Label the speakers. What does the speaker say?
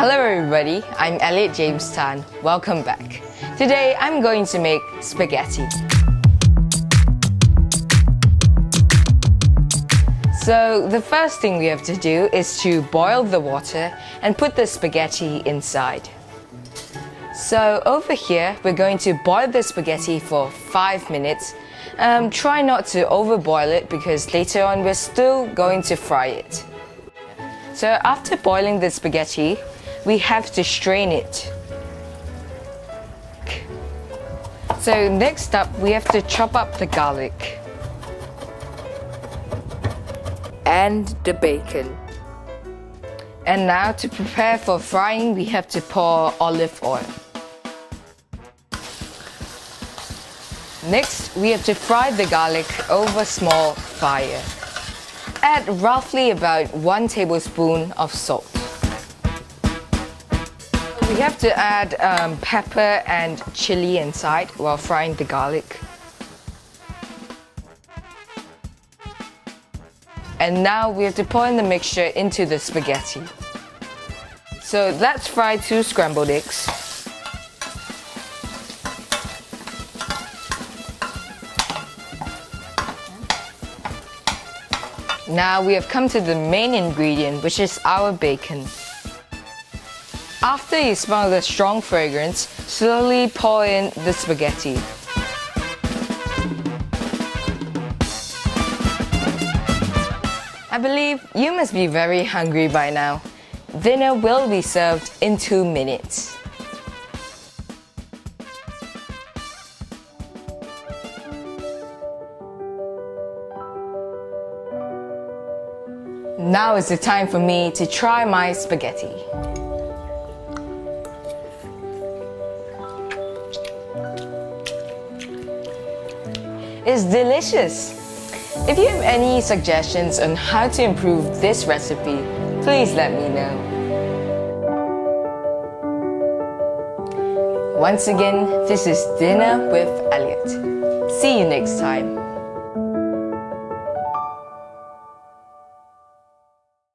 Speaker 1: Hello everybody, I'm Elliot James Tan. Welcome back. Today I'm going to make spaghetti. So the first thing we have to do is to boil the water and put the spaghetti inside. So over here we're going to boil the spaghetti for 5 minutes. Try not to overboil it because later on we're still going to fry it. So after boiling the spaghetti, we have to strain it. So next up, we have to chop up the garlic and the bacon. And now to prepare for frying, we have to pour olive oil. Next, we have to fry the garlic over small fire. Add roughly about 1 tablespoon of salt. We have to add pepper and chili inside while frying the garlic. And now we have to pour in the mixture into the spaghetti. So let's fry 2 scrambled eggs. Now we have come to the main ingredient, which is our bacon. After you smell the strong fragrance, slowly pour in the spaghetti. I believe you must be very hungry by now. Dinner will be served in 2 minutes. Now is the time for me to try my spaghetti. It's delicious! If you have any suggestions on how to improve this recipe, please let me know. Once again, this is Dinner with Elliot. See you next time.